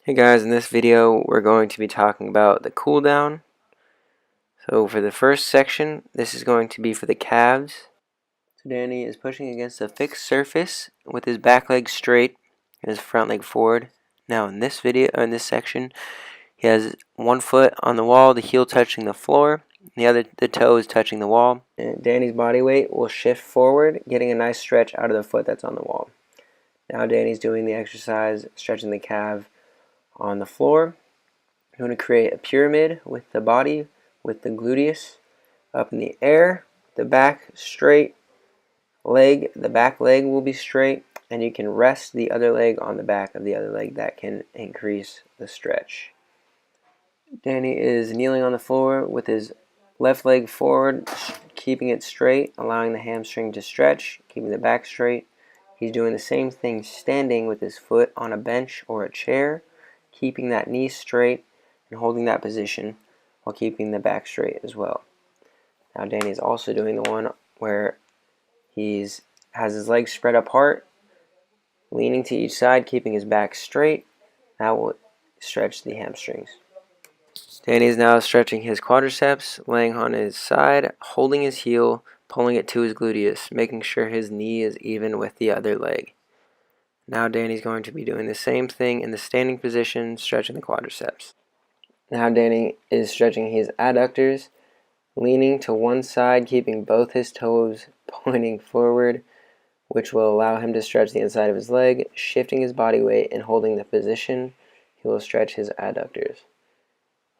Hey guys, in this video we're going to be talking about the cool down. So for the first section, this is going to be for the calves. So Danny is pushing against a fixed surface with his back leg straight and his front leg forward. Now in this section, he has one foot on the wall, the heel touching the floor, the toe is touching the wall. And Danny's body weight will shift forward, getting a nice stretch out of the foot that's on the wall. Now Danny's doing the exercise, stretching the calf on the floor. You want to create a pyramid with the body, with the gluteus up in the air, the back straight, the back leg will be straight, and you can rest the other leg on the back of the other leg. That can increase the stretch. Danny is kneeling on the floor with his left leg forward, keeping it straight, allowing the hamstring to stretch, keeping the back straight. He's doing the same thing standing with his foot on a bench or a chair, keeping that knee straight and holding that position while keeping the back straight as well. Now Danny's also doing the one where he has his legs spread apart, leaning to each side, keeping his back straight. That will stretch the hamstrings. Danny is now stretching his quadriceps, laying on his side, holding his heel, pulling it to his gluteus, making sure his knee is even with the other leg. Now Danny's going to be doing the same thing in the standing position, stretching the quadriceps. Now Danny is stretching his adductors, leaning to one side, keeping both his toes pointing forward, which will allow him to stretch the inside of his leg, shifting his body weight and holding the position. He will stretch his adductors.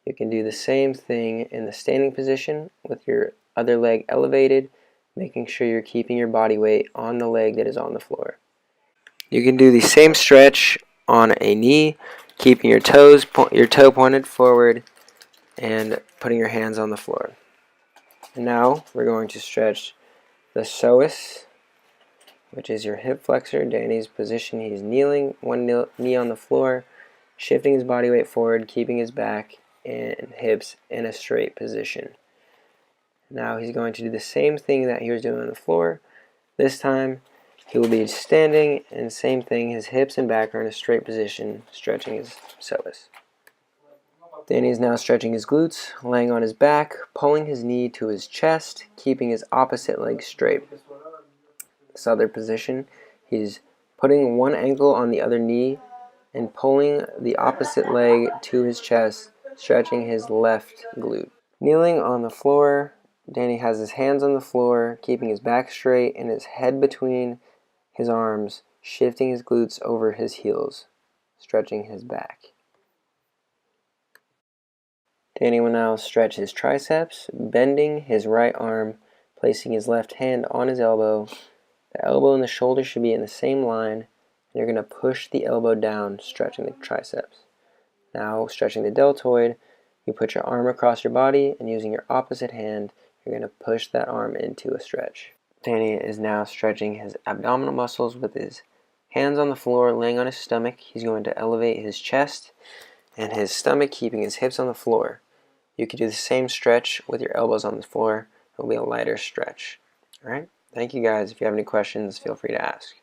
You can do the same thing in the standing position with your other leg elevated, making sure you're keeping your body weight on the leg that is on the floor. You can do the same stretch on a knee, keeping your toe pointed forward and putting your hands on the floor. And now we're going to stretch the psoas, which is your hip flexor. Danny's position, he's kneeling, one knee on the floor, shifting his body weight forward, keeping his back and hips in a straight position. Now he's going to do the same thing that he was doing on the floor. This time he will be standing, and same thing, his hips and back are in a straight position, stretching his psoas. Danny is now stretching his glutes, laying on his back, pulling his knee to his chest, keeping his opposite leg straight. This other position, he's putting one ankle on the other knee and pulling the opposite leg to his chest, stretching his left glute. Kneeling on the floor, Danny has his hands on the floor, keeping his back straight and his head between his arms, shifting his glutes over his heels, stretching his back. Danny will now stretch his triceps, bending his right arm, placing his left hand on his elbow. The elbow and the shoulder should be in the same line, and you're going to push the elbow down, stretching the triceps. Now, stretching the deltoid, you put your arm across your body, and using your opposite hand, you're going to push that arm into a stretch. Danny is now stretching his abdominal muscles with his hands on the floor, laying on his stomach. He's going to elevate his chest and his stomach, keeping his hips on the floor. You can do the same stretch with your elbows on the floor. It will be a lighter stretch. Alright? Thank you guys. If you have any questions, feel free to ask.